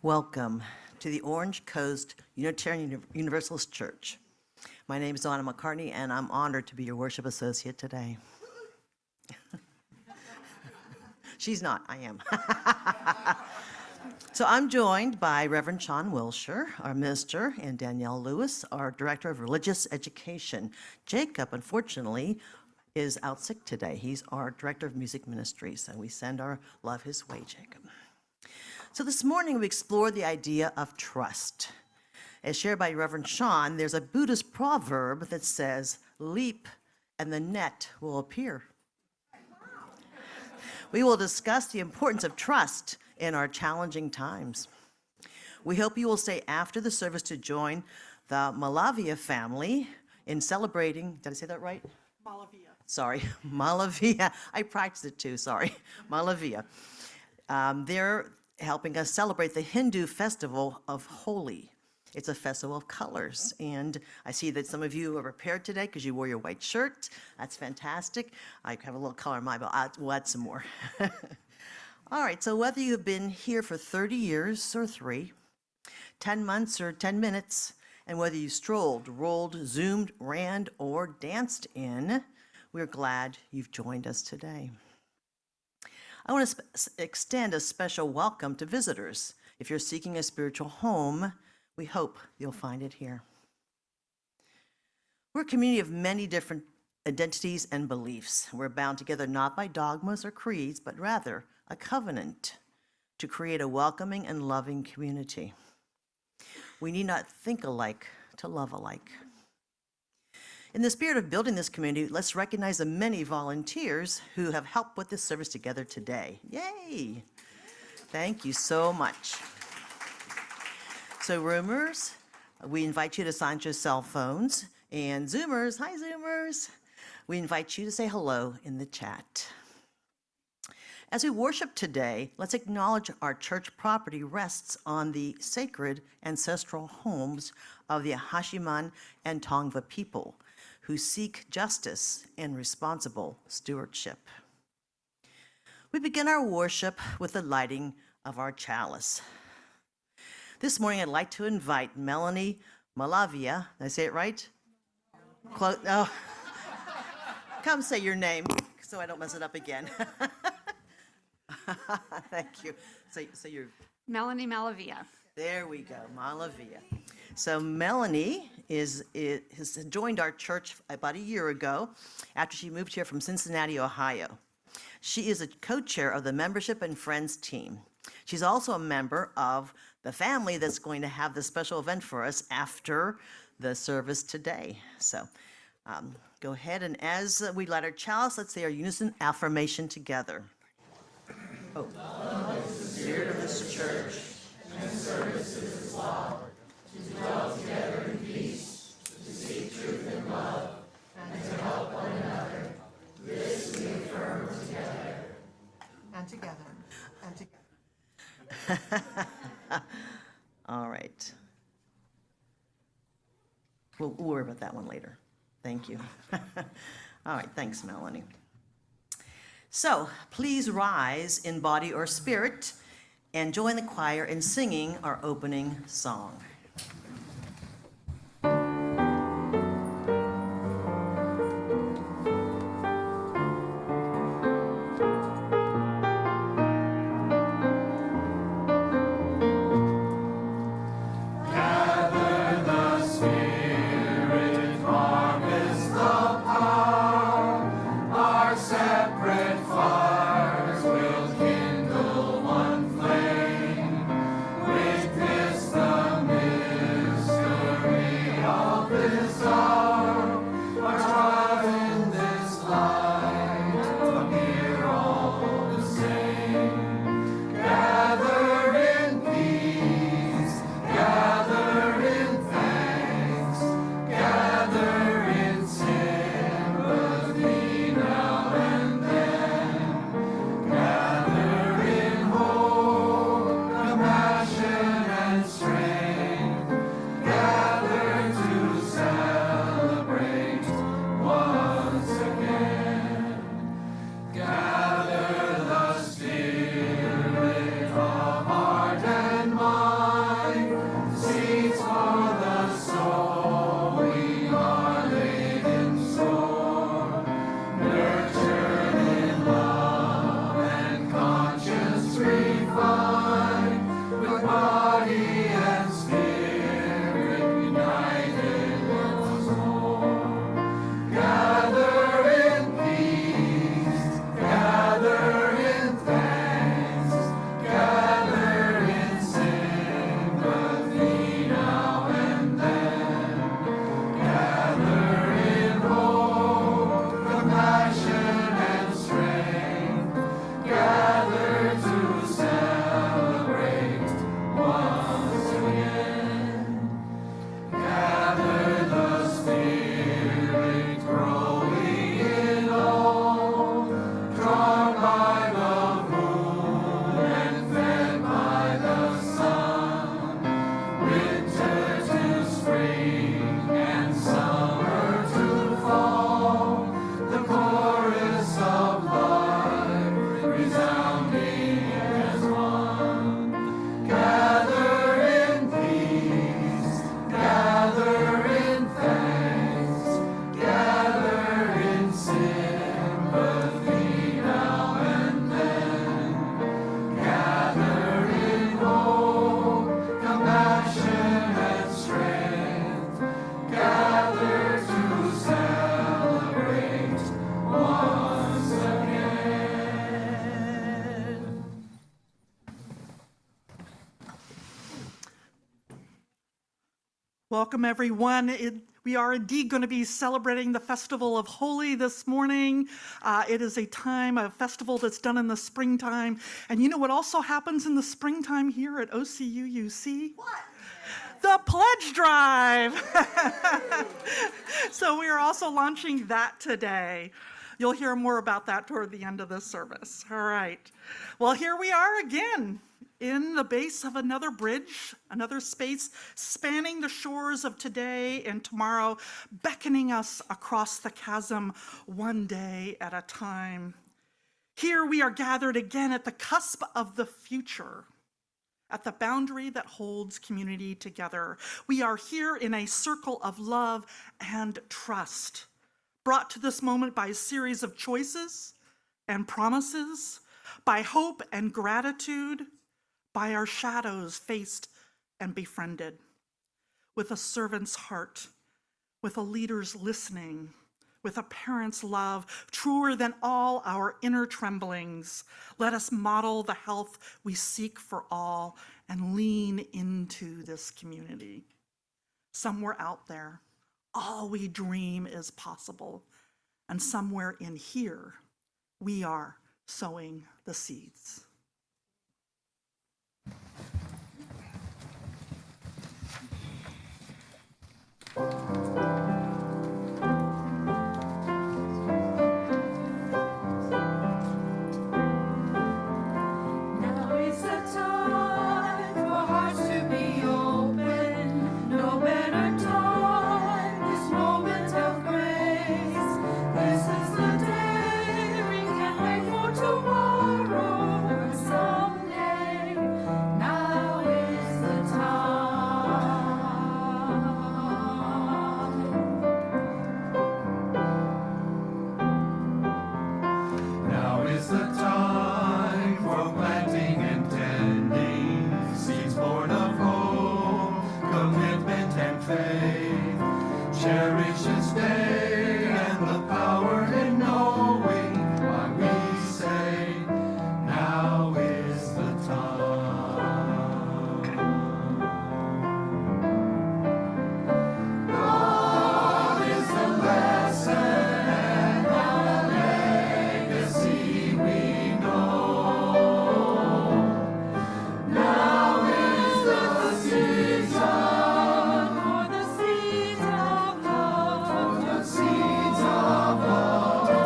Welcome to the Orange Coast Unitarian Universalist Church. My name is Donna McCartney, and I'm honored to be your worship associate today. She's not, I am. So I'm joined by Reverend Sian Wiltshire, our minister, and Danielle Lewis, our director of religious education. Jacob, unfortunately, is out sick today. He's our director of music ministries, and we send our love his way, Jacob. So this morning we explored the idea of trust. As shared by Reverend Sian, there's a Buddhist proverb that says, "Leap and the net will appear." We will discuss the importance of trust in our challenging times. We hope you will stay after the service to join the Malaviya family in celebrating, did I say that right? Malaviya. Sorry, Malaviya. I practiced it too, sorry. Malaviya. They're helping us celebrate the Hindu Festival of Holi. It's a festival of colors, and I see that some of you are prepared today because you wore your white shirt. That's fantastic. I have a little color in mine, but we'll add some more. All right, so whether you've been here for 30 years or 3, 10 months or 10 minutes, and whether you strolled, rolled, zoomed, ran, or danced in, we're glad you've joined us today. I want to extend a special welcome to visitors. If you're seeking a spiritual home, we hope you'll find it here. We're a community of many different identities and beliefs. We're bound together not by dogmas or creeds, but rather a covenant to create a welcoming and loving community. We need not think alike to love alike. In the spirit of building this community, let's recognize the many volunteers who have helped put this service together today. Yay! Thank you so much. So roomers, we invite you to silence your cell phones, and Zoomers, hi Zoomers, we invite you to say hello in the chat. As we worship today, let's acknowledge our church property rests on the sacred ancestral homes of the Hashiman and Tongva people, who seek justice and responsible stewardship. We begin our worship with the lighting of our chalice. This morning, I'd like to invite Melanie Malaviya. Did I say it right? Oh. Come say your name so I don't mess it up again. Thank you. So you're Melanie Malaviya. There we go, Malaviya. So Melanie has joined our church about a year ago after she moved here from Cincinnati, Ohio. She is a co-chair of the Membership and Friends team. She's also a member of the family that's going to have this special event for us after the service today. So go ahead, and as we light our chalice, let's say our unison affirmation together. Oh. Love is the spirit of this church, and service is its law, to dwell together in peace, to seek truth and love, and to help one another. This we affirm together. And together. And together. All right. We'll worry about that one later. Thank you. All right, thanks, Melanie. So please rise in body or spirit and join the choir in singing our opening song. Witness the Welcome, everyone. We are indeed going to be celebrating the Festival of Holi this morning. It is a festival that's done in the springtime. And you know what also happens in the springtime here at OCUUC? What? The pledge drive. So we are also launching that today. You'll hear more about that toward the end of this service. All right. Well, here we are again in the base of another bridge, another space spanning the shores of today and tomorrow, beckoning us across the chasm one day at a time. Here we are gathered again at the cusp of the future, at the boundary that holds community together. We are here in a circle of love and trust, brought to this moment by a series of choices and promises, by hope and gratitude, by our shadows faced and befriended, with a servant's heart, with a leader's listening, with a parent's love, truer than all our inner tremblings. Let us model the health we seek for all and lean into this community. Somewhere out there, all we dream is possible, and somewhere in here, we are sowing the seeds. Now is the time for hearts to be open. No better time, this moment of grace. This is the day we can't wait for tomorrow or someday. Now is the time. Now is the time for planting and tending seeds born of hope, commitment and faith. Cherish this day and the power in knowing why we say, now is the time. God is the lesson and the legacy we know. Now is the season For the seeds of love, for the seeds of love to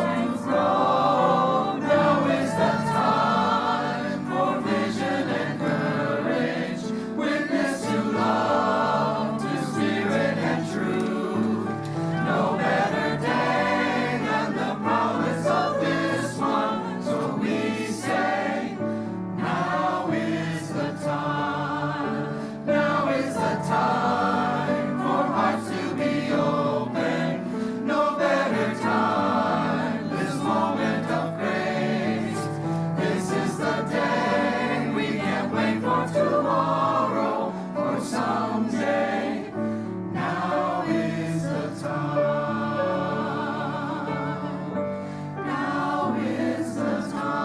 grow. Now is the time for vision and courage, witness to love, to spirit and truth. No better day than the promise of this one. So we say, now is the time. Now is the time for hearts to be open. No better time, this moment of grace. This is the day we can't wait for tomorrow or someday. Now is the time. Now is the time.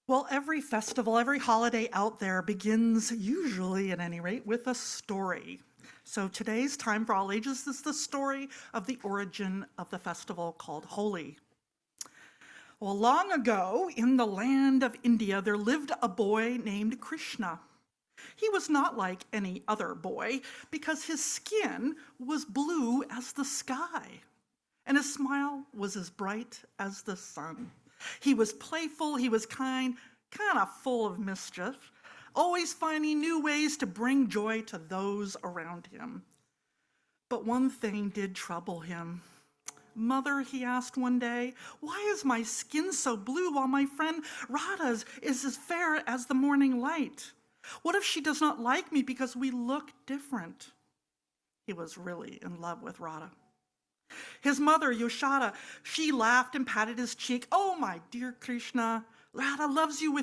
Well, every festival, every holiday out there begins, usually at any rate, with a story. So today's Time for All Ages is the story of the origin of the festival called Holi. Well, long ago, in the land of India, there lived a boy named Krishna. He was not like any other boy because his skin was blue as the sky, and his smile was as bright as the sun. He was playful, he was kind of full of mischief, always finding new ways to bring joy to those around him. But one thing did trouble him. "Mother," he asked one day, "why is my skin so blue while my friend Radha's is as fair as the morning light? What if she does not like me because we look different?" He was really in love with Radha. His mother, Yashoda, she laughed and patted his cheek. "Oh, my dear Krishna, Radha loves you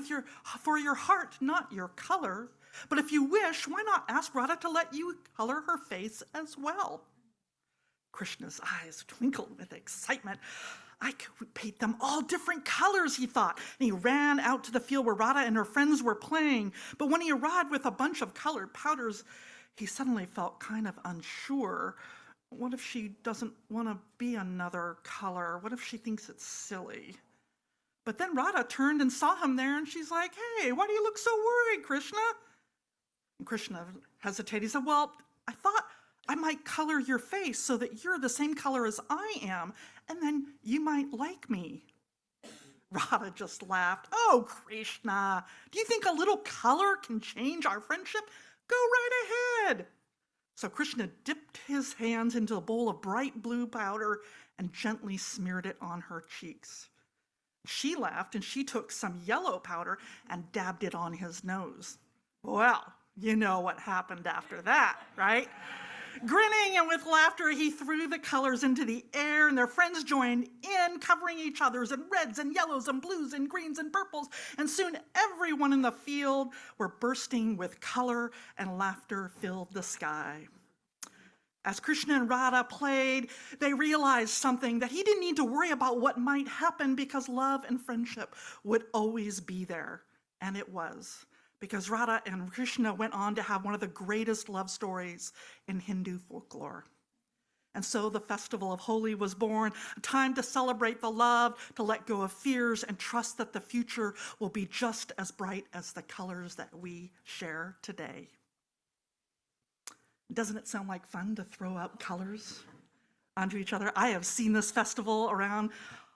for your heart, not your color. But if you wish, why not ask Radha to let you color her face as well? Krishna's eyes twinkled with excitement. I could paint them all different colors, he thought. And he ran out to the field where Radha and her friends were playing. But when he arrived with a bunch of colored powders, he suddenly felt kind of unsure. What if she doesn't want to be another color? What if she thinks it's silly? But then Radha turned and saw him there, and she's like, hey, why do you look so worried, Krishna? And Krishna hesitated. He said, well, I thought I might color your face so that you're the same color as I am, and then you might like me. Radha just laughed. Oh, Krishna, do you think a little color can change our friendship? Go right ahead. So Krishna dipped his hands into a bowl of bright blue powder and gently smeared it on her cheeks. She laughed and she took some yellow powder and dabbed it on his nose. Well, you know what happened after that, right? Grinning and with laughter, he threw the colors into the air, and their friends joined in, covering each other's in reds and yellows and blues and greens and purples, and soon everyone in the field were bursting with color, and laughter filled the sky. As Krishna and Radha played, they realized something, that he didn't need to worry about what might happen because love and friendship would always be there, and it was. Because Radha and Krishna went on to have one of the greatest love stories in Hindu folklore. And so the festival of Holi was born, a time to celebrate the love, to let go of fears, and trust that the future will be just as bright as the colors that we share today. Doesn't it sound like fun to throw out colors onto each other? I have seen this festival around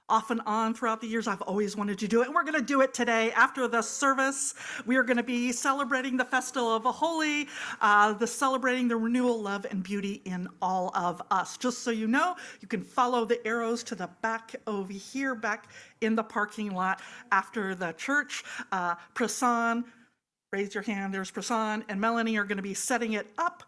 off and on throughout the years. I've always wanted to do it, and we're going to do it today. After the service, we are going to be celebrating the festival of Holi, celebrating the renewal, love, and beauty in all of us. Just so you know, you can follow the arrows to the back over here, back in the parking lot after the church. Prasan, raise your hand, there's Prasan, and Melanie are going to be setting it up,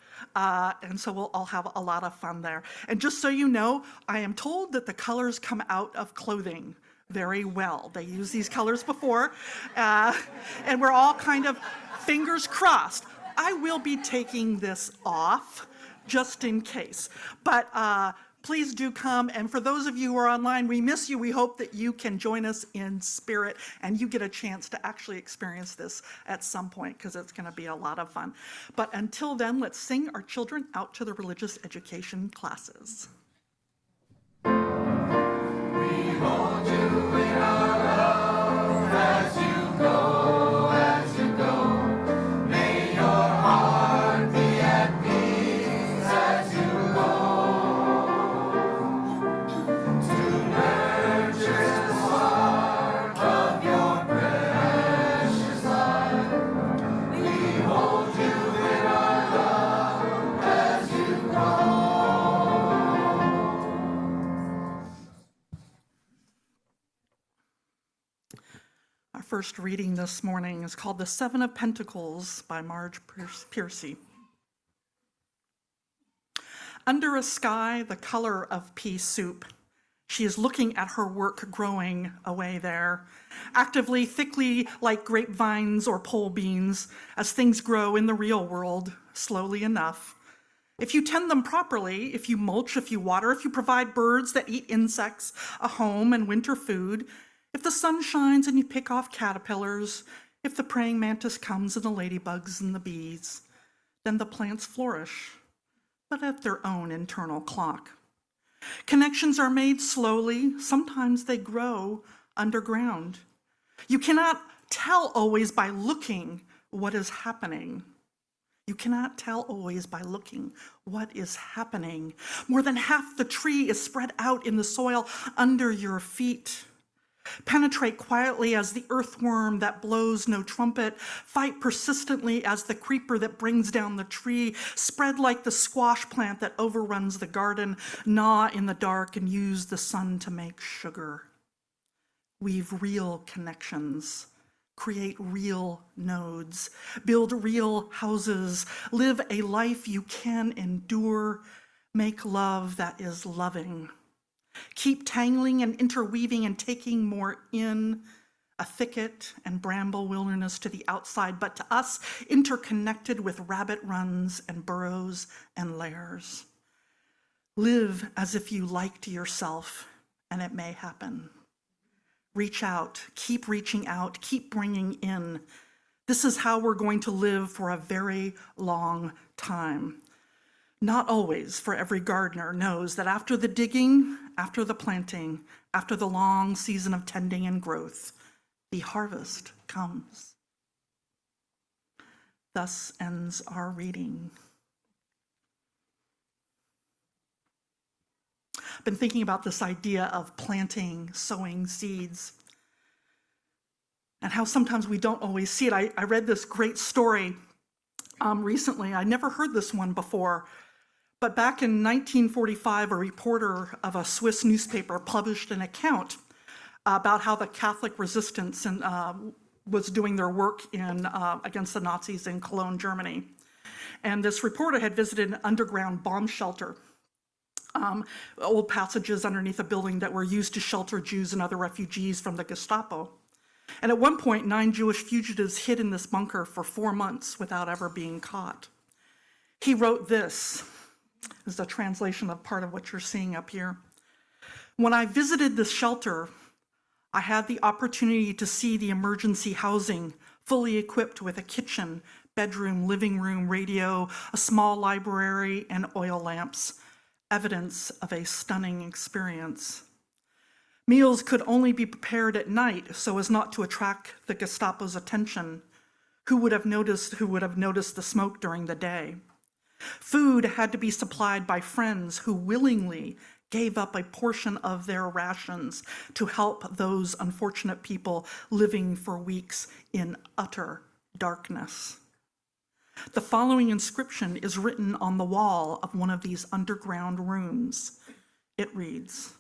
and so we'll all have a lot of fun there. And just so you know, I am told that the colors come out of clothing very well. They used these colors before, and we're all kind of fingers crossed. I will be taking this off just in case, but please do come. And for those of you who are online, we miss you. We hope that you can join us in spirit and you get a chance to actually experience this at some point, because it's going to be a lot of fun. But until then, let's sing our children out to the religious education classes. We hold you in our love as you go, as you go. May your heart be at peace as you go. Our first reading this morning is called The Seven of Pentacles by Marge Piercy. Under a sky the color of pea soup, she is looking at her work growing away there, actively, thickly like grapevines or pole beans, as things grow in the real world, slowly enough. If you tend them properly, if you mulch, if you water, if you provide birds that eat insects a home and winter food, if the sun shines and you pick off caterpillars, if the praying mantis comes and the ladybugs and the bees, then the plants flourish, but at their own internal clock. Connections are made slowly. Sometimes they grow underground. You cannot tell always by looking what is happening. You cannot tell always by looking what is happening. More than half the tree is spread out in the soil under your feet. Penetrate quietly as the earthworm that blows no trumpet. Fight persistently as the creeper that brings down the tree. Spread like the squash plant that overruns the garden. Gnaw in the dark and use the sun to make sugar. Weave real connections. Create real nodes. Build real houses. Live a life you can endure. Make love that is loving. Keep tangling and interweaving and taking more in a thicket and bramble wilderness to the outside, but to us, interconnected with rabbit runs and burrows and lairs. Live as if you liked yourself, and it may happen. Reach out, keep reaching out, keep bringing in. This is how we're going to live for a very long time. Not always, for every gardener knows that after the digging, after the planting, after the long season of tending and growth, the harvest comes. Thus ends our reading. I've been thinking about this idea of planting, sowing seeds, and how sometimes we don't always see it. I read this great story recently. I never heard this one before, but back in 1945, a reporter of a Swiss newspaper published an account about how the Catholic resistance was doing their work against the Nazis in Cologne, Germany. And this reporter had visited an underground bomb shelter, old passages underneath a building that were used to shelter Jews and other refugees from the Gestapo. And at one point, 9 Jewish fugitives hid in this bunker for 4 months without ever being caught. He wrote this. This is a translation of part of what you're seeing up here. When I visited this shelter, I had the opportunity to see the emergency housing fully equipped with a kitchen, bedroom, living room, radio, a small library, and oil lamps, evidence of a stunning experience. Meals could only be prepared at night so as not to attract the Gestapo's attention. Who would have noticed the smoke during the day? Food had to be supplied by friends who willingly gave up a portion of their rations to help those unfortunate people living for weeks in utter darkness. The following inscription is written on the wall of one of these underground rooms. It reads,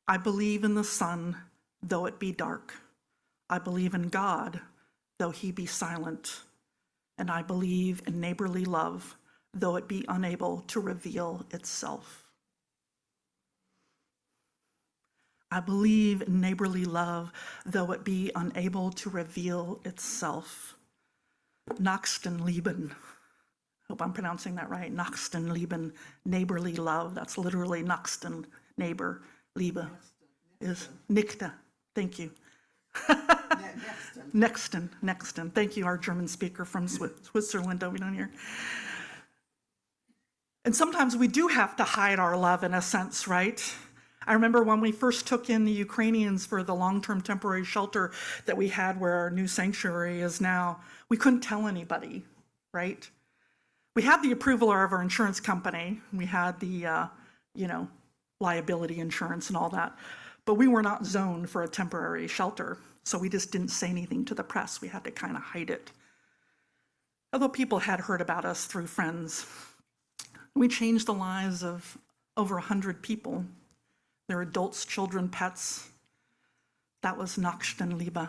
I believe in the sun, though it be dark. I believe in God, though he be silent. And I believe in neighborly love, though it be unable to reveal itself. I believe in neighborly love, though it be unable to reveal itself. Nächstenliebe. Hope I'm pronouncing that right. Nächstenliebe, neighborly love. That's literally Nächsten, neighbor. Liebe is Nichte. Thank you. Nächsten. Thank you, our German speaker from Switzerland over down here. And sometimes we do have to hide our love in a sense, right? I remember when we first took in the Ukrainians for the long-term temporary shelter that we had where our new sanctuary is now, we couldn't tell anybody, right? We had the approval of our insurance company. We had the, liability insurance and all that, but we were not zoned for a temporary shelter, so we just didn't say anything to the press. We had to kind of hide it. Although people had heard about us through friends. We changed the lives of over 100 people. Their adults, children, pets. That was Nächstenliebe,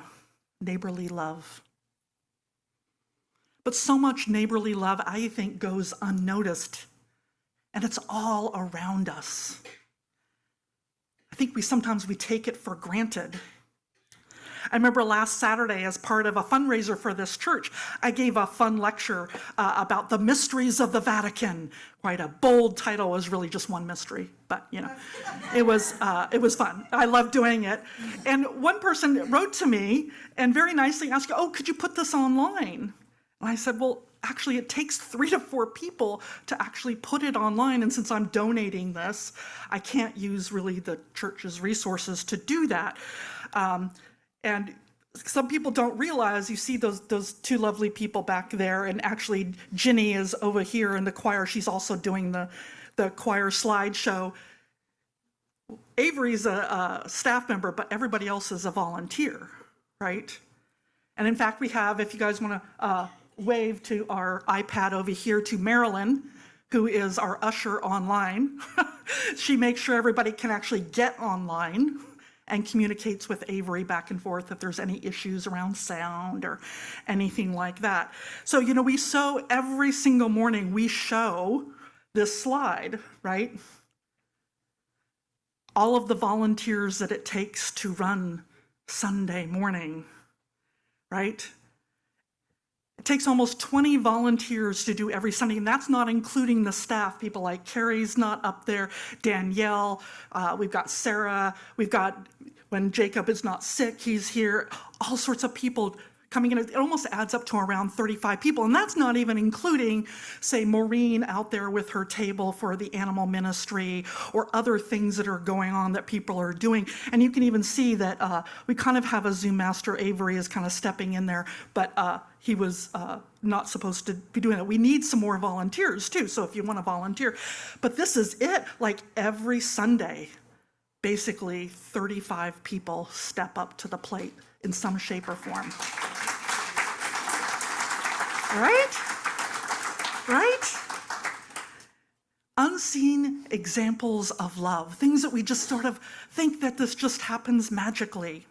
neighborly love. But so much neighborly love, I think, goes unnoticed, and it's all around us. I think sometimes we take it for granted. I remember last Saturday, as part of a fundraiser for this church, I gave a fun lecture about the mysteries of the Vatican. Quite a bold title. It was really just one mystery, but it was fun. I loved doing it. And one person wrote to me and very nicely asked, "Oh, could you put this online?" And I said, "Well, actually, it takes 3 to 4 people to actually put it online, and since I'm donating this, I can't use really the church's resources to do that." And some people don't realize, you see those 2 lovely people back there, and actually Ginny is over here in the choir. She's also doing the choir slideshow. Avery's a staff member, but everybody else is a volunteer, right? And in fact, we have, if you guys want to wave to our iPad over here to Marilyn, who is our usher online. She makes sure everybody can actually get online and communicates with Avery back and forth if there's any issues around sound or anything like that. So, we show every single morning, we show this slide, right? All of the volunteers that it takes to run Sunday morning, right? It takes almost 20 volunteers to do every Sunday, and that's not including the staff. People like Carrie's not up there, Danielle, we've got Sarah, we've got, when Jacob is not sick, he's here, all sorts of people coming in. It almost adds up to around 35 people, and that's not even including, say, Maureen out there with her table for the animal ministry or other things that are going on that people are doing. And you can even see that we kind of have a Zoom master. Avery is kind of stepping in there, but he was not supposed to be doing that. We need some more volunteers too, so if you want to volunteer. But this is it, like every Sunday, basically 35 people step up to the plate in some shape or form. Right? Right? Unseen examples of love, things that we just sort of think that this just happens magically.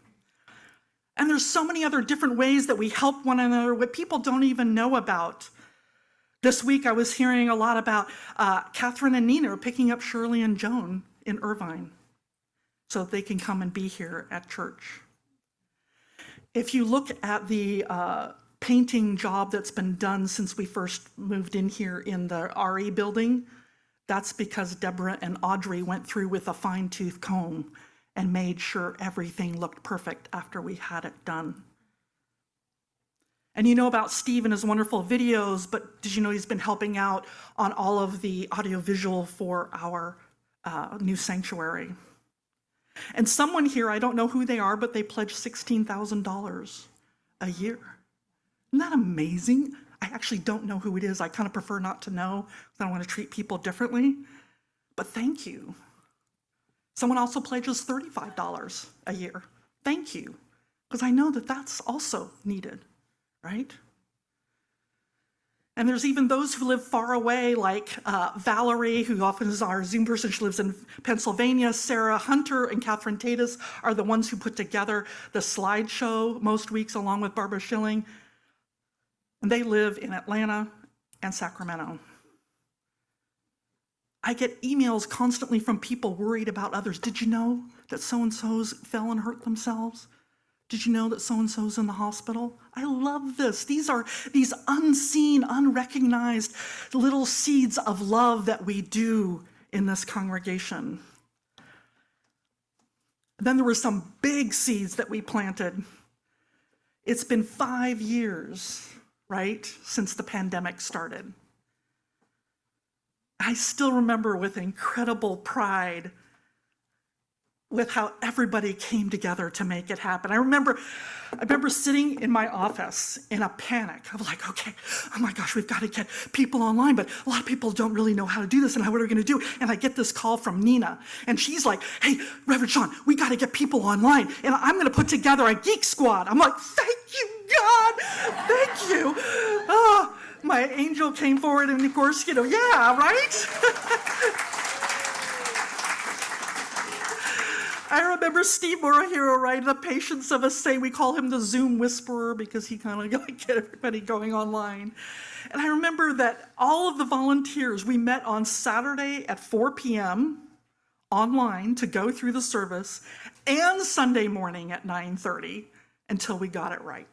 And there's so many other different ways that we help one another, what people don't even know about. This week I was hearing a lot about Catherine and Nina picking up Shirley and Joan in Irvine so that they can come and be here at church. If you look at the painting job that's been done since we first moved in here in the RE building, that's because Deborah and Audrey went through with a fine-tooth comb and made sure everything looked perfect after we had it done. And you know about Steve and his wonderful videos, but did you know he's been helping out on all of the audiovisual for our new sanctuary? And someone here, I don't know who they are, but they pledged $16,000 a year. Isn't that amazing? I actually don't know who it is. I kind of prefer not to know. I don't want to treat people differently. But thank you. Someone also pledges $35 a year. Thank you. Because I know that that's also needed, right? And there's even those who live far away, like Valerie, who often is our Zoom person. She lives in Pennsylvania. Sarah Hunter and Catherine Tatus are the ones who put together the slideshow most weeks, along with Barbara Schilling. And they live in Atlanta and Sacramento. I get emails constantly from people worried about others. Did you know that so-and-so's fell and hurt themselves? Did you know that so-and-so's in the hospital? I love this. These are these unseen, unrecognized little seeds of love that we do in this congregation. Then there were some big seeds that we planted. It's been 5 years, right, since the pandemic started. I still remember with incredible pride with how everybody came together to make it happen. I remember sitting in my office in a panic. I was like, okay, oh my gosh, we've got to get people online, but a lot of people don't really know how to do this, and what are we going to do? And I get this call from Nina, and she's like, hey, Reverend Sean, we got to get people online, and I'm going to put together a geek squad. I'm like, thank you, God, thank you. Oh, my angel came forward, and of course, yeah, right? I remember Steve Morahiro, right? The patience of us say we call him the Zoom whisperer because he kind of like get everybody going online. And I remember that all of the volunteers, we met on Saturday at 4 p.m. online to go through the service, and Sunday morning at 9:30 until we got it right?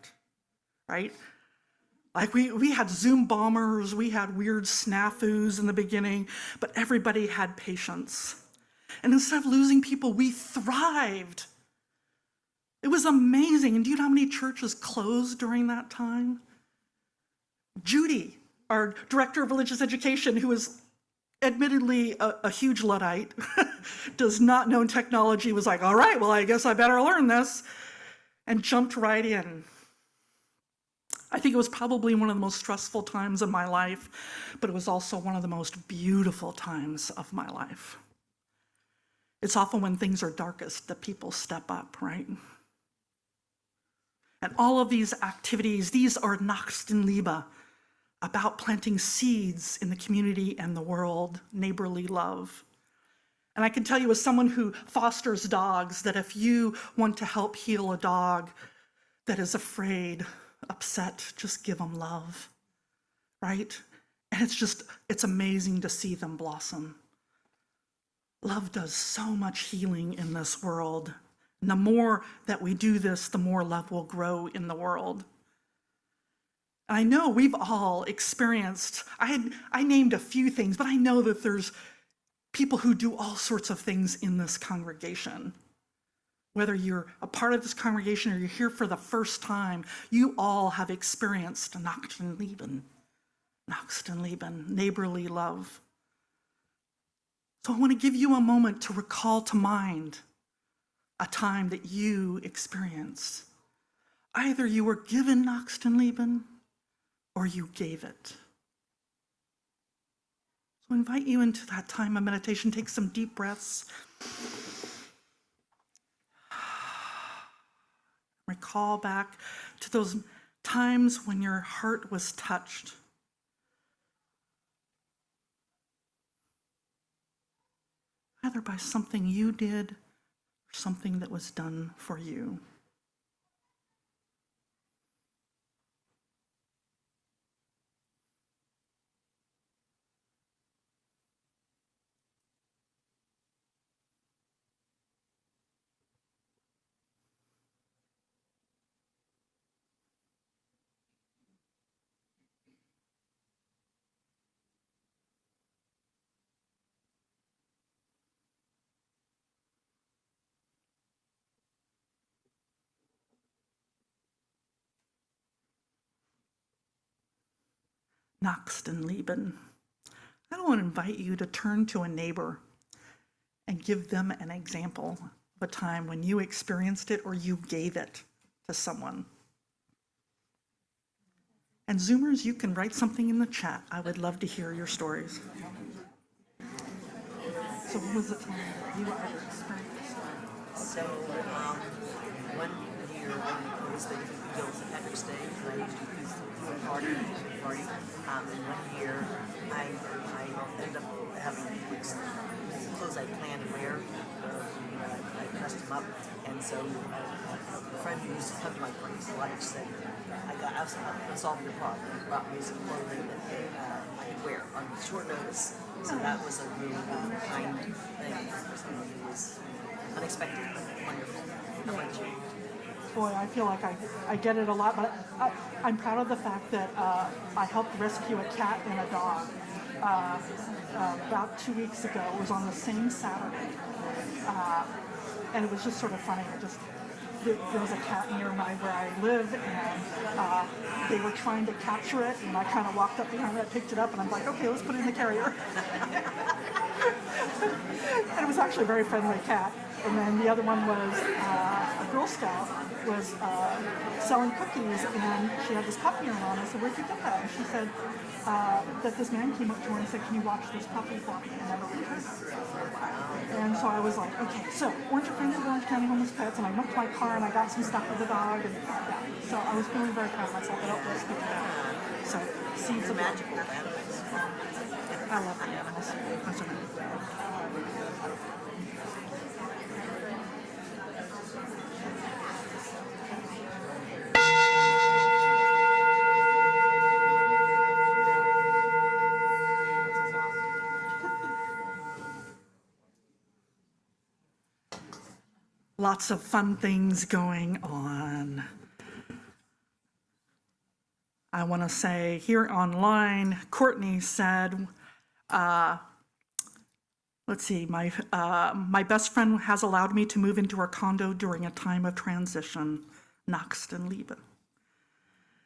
Like we had Zoom bombers, we had weird snafus in the beginning, but everybody had patience. And instead of losing people, we thrived. It was amazing. And do you know how many churches closed during that time? Judy, our director of religious education, who is admittedly a huge Luddite, does not know technology, was like, all right, well, I guess I better learn this, and jumped right in. I think it was probably one of the most stressful times of my life, but it was also one of the most beautiful times of my life. It's often when things are darkest that people step up, right? And all of these activities, these are Nächstenliebe, about planting seeds in the community and the world, neighborly love. And I can tell you, as someone who fosters dogs, that if you want to help heal a dog that is afraid, upset, just give them love, right? And it's amazing to see them blossom. Love does so much healing in this world. And the more that we do this, the more love will grow in the world. I know we've all experienced, I named a few things, but I know that there's people who do all sorts of things in this congregation. Whether you're a part of this congregation or you're here for the first time, you all have experienced Nächstenliebe, neighborly love. So I want to give you a moment to recall to mind a time that you experienced. Either you were given Nächstenliebe or you gave it. So I invite you into that time of meditation. Take some deep breaths. Recall back to those times when your heart was touched. Either by something you did or something that was done for you. Nächstenliebe. I want to invite you to turn to a neighbor and give them an example of a time when you experienced it or you gave it to someone. And Zoomers, you can write something in the chat. I would love to hear your stories. So what was the time that you either experienced? So, one year when it was the St. Patrick's Day, I used to do a party. And one year, I ended up having clothes I planned to wear. I dressed them up, and so a friend who used to come to my party's wife said, I solved your problem. He brought me some clothing that I could wear on short notice. So that was a really kind thing. It was unexpected, but wonderful. How about you? Boy, I feel like I get it a lot, but I'm proud of the fact that I helped rescue a cat and a dog about 2 weeks ago. It was on the same Saturday, and it was just sort of funny. There was a cat near where I live, and they were trying to capture it, and I kind of walked up behind it, picked it up, and I'm like, okay, let's put it in the carrier. And it was actually a very friendly cat. And then the other one was a Girl Scout was selling cookies, and she had this puppy on. I said, where'd you get that? And she said that this man came up to her and said, can you watch this puppy for me? And never returned it. And so I was like, okay, so weren't your friends at Orange County Homeless Pets? And I went to my car and I got some stuff for the dog. And yeah, so I was feeling very proud of myself. I don't risk it that. So seeds of Magical animals. I love the animals. That's amazing. Lots of fun things going on. I want to say here online, Courtney said, let's see, my best friend has allowed me to move into her condo during a time of transition. Nächstenliebe.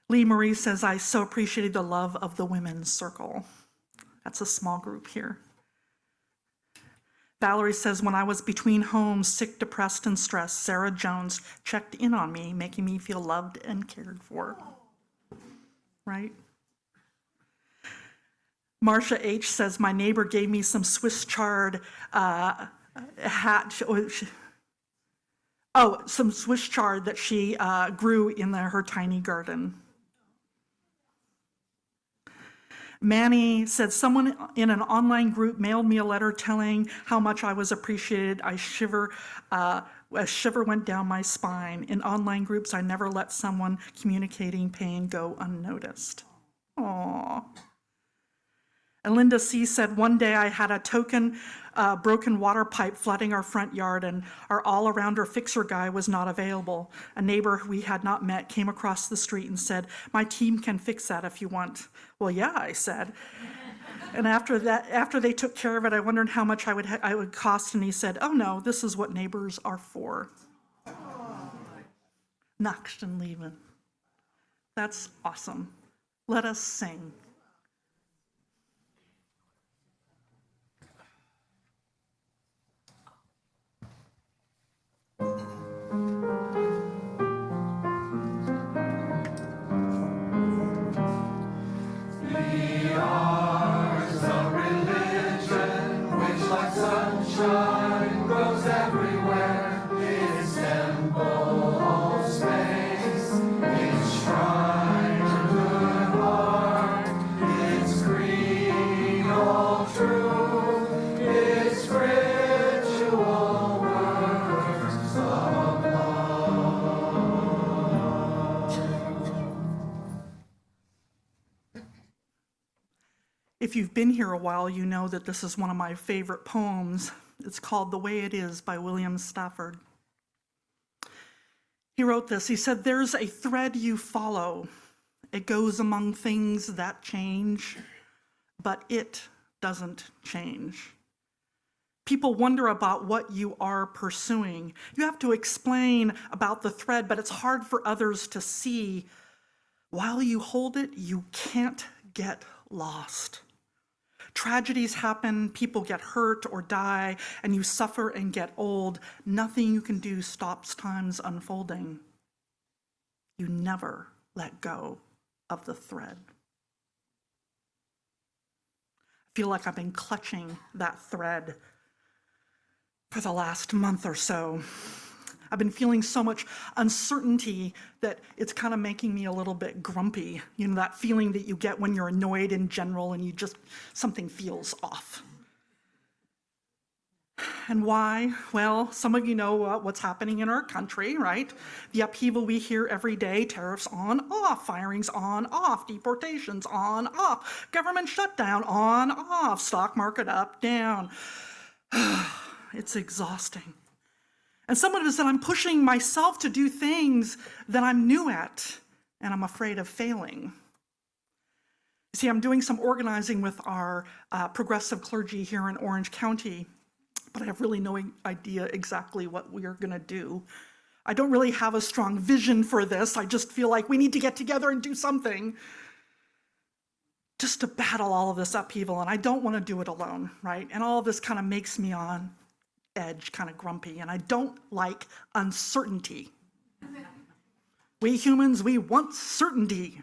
Lee Marie says, I so appreciated the love of the women's circle. That's a small group here. Valerie says, when I was between homes, sick, depressed, and stressed, Sarah Jones checked in on me, making me feel loved and cared for. Right? Marcia H. says, my neighbor gave me some Swiss chard some Swiss chard that she grew in her tiny garden. Manny said, someone in an online group mailed me a letter telling how much I was appreciated. A shiver went down my spine. In online groups, I never let someone communicating pain go unnoticed. Aww. And Linda C. said, one day I had a token broken water pipe flooding our front yard, and our all-arounder fixer guy was not available. A neighbor we had not met came across the street and said, my team can fix that if you want. Well, yeah, I said. And after they took care of it, I wondered how much I would cost, and he said, oh no, this is what neighbors are for. Nachten lieben. That's awesome. Let us sing. Sunshine grows everywhere. Its temple space, its shrine of good heart, its creed all true, its ritual works of love. If you've been here a while, you know that this is one of my favorite poems. It's called The Way It Is by William Stafford. He wrote this. He said, there's a thread you follow. It goes among things that change, but it doesn't change. People wonder about what you are pursuing. You have to explain about the thread, but it's hard for others to see. While you hold it, you can't get lost. Tragedies happen, people get hurt or die, and you suffer and get old. Nothing you can do stops time's unfolding. You never let go of the thread. I feel like I've been clutching that thread for the last month or so. I've been feeling so much uncertainty that it's kind of making me a little bit grumpy. You know, that feeling that you get when you're annoyed in general and something feels off. And why? Well, some of you know what's happening in our country, right? The upheaval we hear every day, tariffs on, off, firings on, off, deportations on, off, government shutdown on, off, stock market up, down. It's exhausting. And some of it is that I'm pushing myself to do things that I'm new at, and I'm afraid of failing. You see, I'm doing some organizing with our progressive clergy here in Orange County, but I have really no idea exactly what we are going to do. I don't really have a strong vision for this. I just feel like we need to get together and do something just to battle all of this upheaval, and I don't want to do it alone, right? And all of this kind of makes me on edge, kind of grumpy, and I don't like uncertainty. We humans, we want certainty.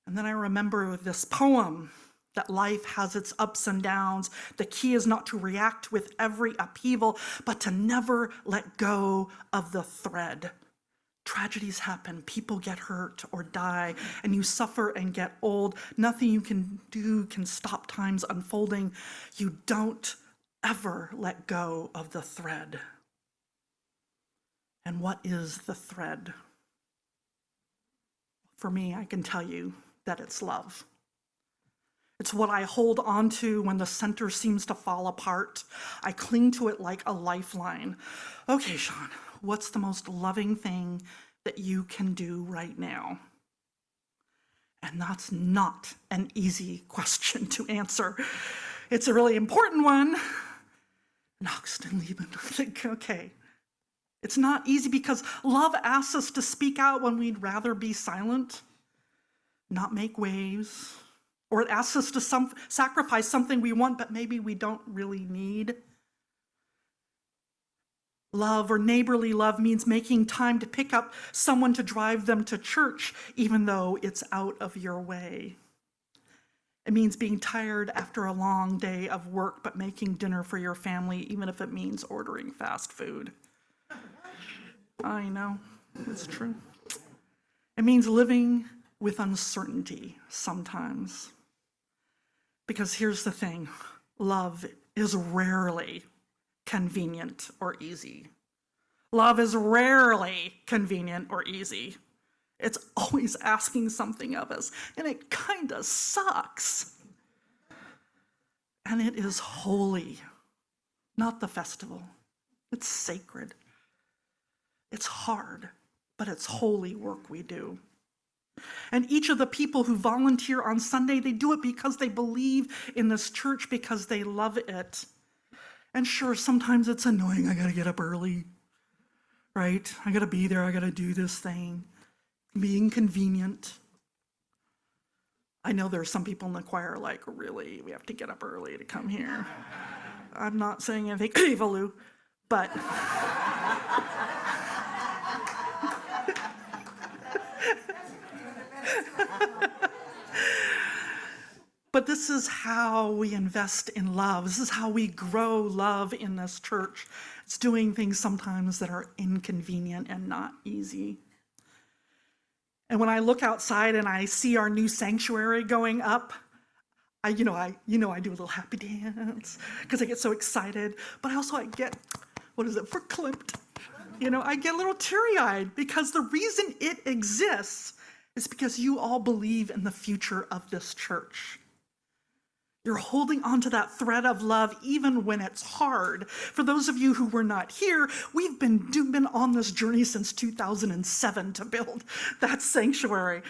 And then I remember this poem, that life has its ups and downs. The key is not to react with every upheaval, but to never let go of the thread. Tragedies happen, people get hurt or die, and you suffer and get old. Nothing you can do can stop time's unfolding. You don't ever let go of the thread. And what is the thread? For me, I can tell you that it's love. It's what I hold on to when the center seems to fall apart. I cling to it like a lifeline. Okay, Sean, what's the most loving thing that you can do right now? And that's not an easy question to answer. It's a really important one. Nächsten lieben. Okay. It's not easy because love asks us to speak out when we'd rather be silent, not make waves, or it asks us to sacrifice something we want but maybe we don't really need. Love or neighborly love means making time to pick up someone to drive them to church even though it's out of your way. It means being tired after a long day of work, but making dinner for your family, even if it means ordering fast food. I know, it's true. It means living with uncertainty sometimes. Because here's the thing, love is rarely convenient or easy. Love is rarely convenient or easy. It's always asking something of us, and it kind of sucks. And it is holy, not the festival. It's sacred. It's hard, but it's holy work we do. And each of the people who volunteer on Sunday, they do it because they believe in this church, because they love it. And sure, sometimes it's annoying. I gotta get up early, right? I gotta be there. I gotta do this thing. Be inconvenient. I know there's some people in the choir like, really, we have to get up early to come here. I'm not saying anything evil, but but this is how we invest in love. This is how we grow love in this church. It's doing things sometimes that are inconvenient and not easy. And when I look outside and I see our new sanctuary going up, I do a little happy dance because I get so excited. But I get, verklempt. I get a little teary-eyed because the reason it exists is because you all believe in the future of this church. You're holding onto that thread of love even when it's hard. For those of you who were not here, we've been on this journey since 2007 to build that sanctuary.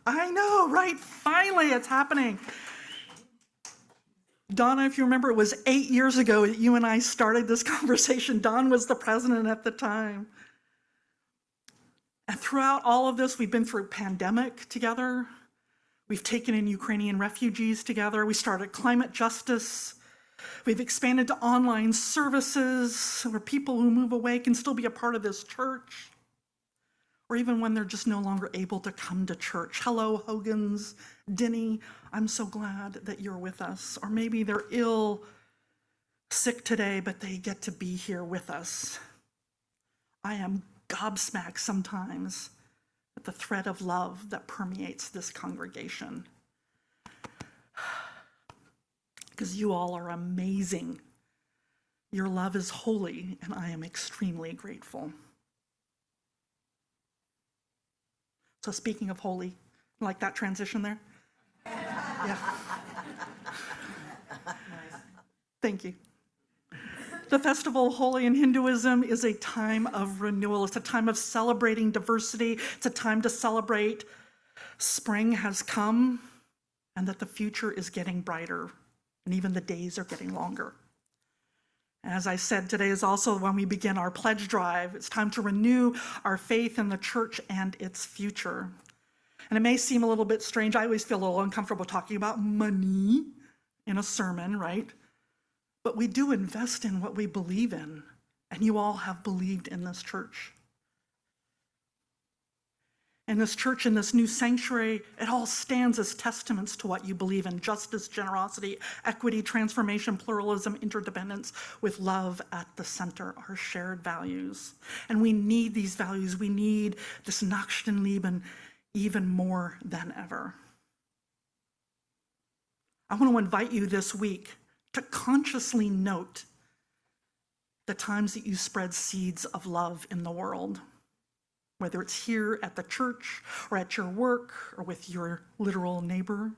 I know, right? Finally, it's happening. Donna, if you remember, it was 8 years ago that you and I started this conversation. Don was the president at the time. And throughout all of this, we've been through pandemic together. We've taken in Ukrainian refugees together. We started climate justice. We've expanded to online services where people who move away can still be a part of this church, or even when they're just no longer able to come to church. Hello, Hogans, Denny, I'm so glad that you're with us. Or maybe they're sick today, but they get to be here with us. I am gobsmacked sometimes at the thread of love that permeates this congregation. Because you all are amazing. Your love is holy, and I am extremely grateful. So speaking of holy, like that transition there? Yeah. Thank you. The Festival Holi in Hinduism is a time of renewal. It's a time of celebrating diversity. It's a time to celebrate spring has come and that the future is getting brighter and even the days are getting longer. As I said, today is also when we begin our pledge drive. It's time to renew our faith in the church and its future. And it may seem a little bit strange. I always feel a little uncomfortable talking about money in a sermon, right? But we do invest in what we believe in, and you all have believed in this church. And this church, in this new sanctuary, it all stands as testaments to what you believe in: justice, generosity, equity, transformation, pluralism, interdependence, with love at the center, our shared values. And we need these values. We need this Nächstenliebe even more than ever. I want to invite you this week to consciously note the times that you spread seeds of love in the world, whether it's here at the church or at your work or with your literal neighbor.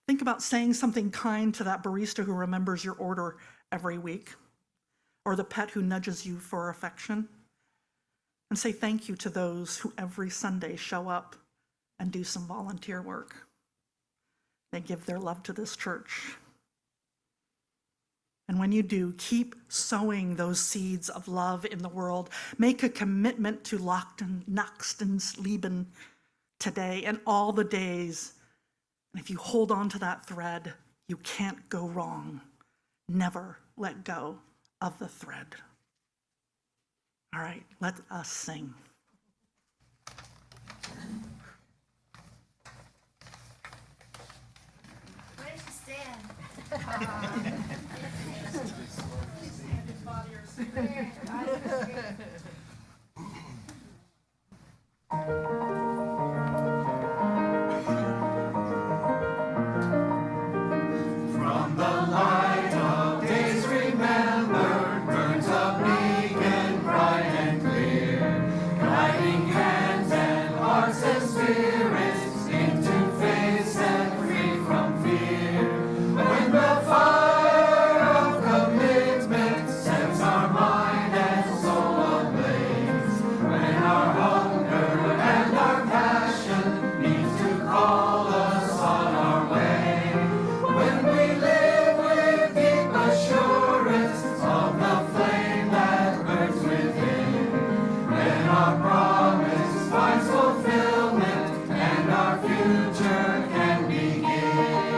Think about saying something kind to that barista who remembers your order every week, or the pet who nudges you for affection. And say thank you to those who every Sunday show up and do some volunteer work. They give their love to this church. And when you do, keep sowing those seeds of love in the world. Make a commitment to Nächstenliebe today and all the days. And if you hold on to that thread, you can't go wrong. Never let go of the thread. All right, let us sing. Where does she stand? From the light of days remembered burns up meek and bright and clear, guiding hands and hearts and spirits into faith set free from fear. future can begin.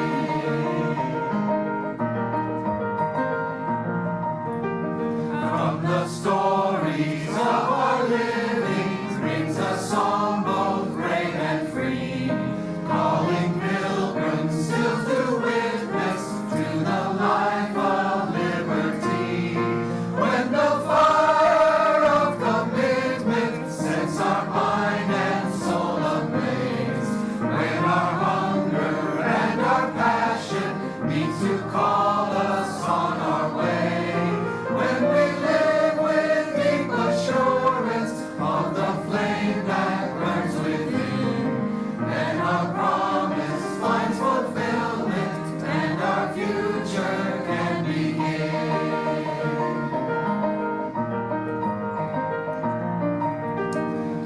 From the stories of our living rings a song both brave and free, calling pilgrims still to witness to the life of liberty. When the fire of commitment sets our mind and soul ablaze, when our hunger and our passion meet to call us on our way, when we live with deep assurance of the flame that burns within, then our promise finds fulfillment and our future can begin.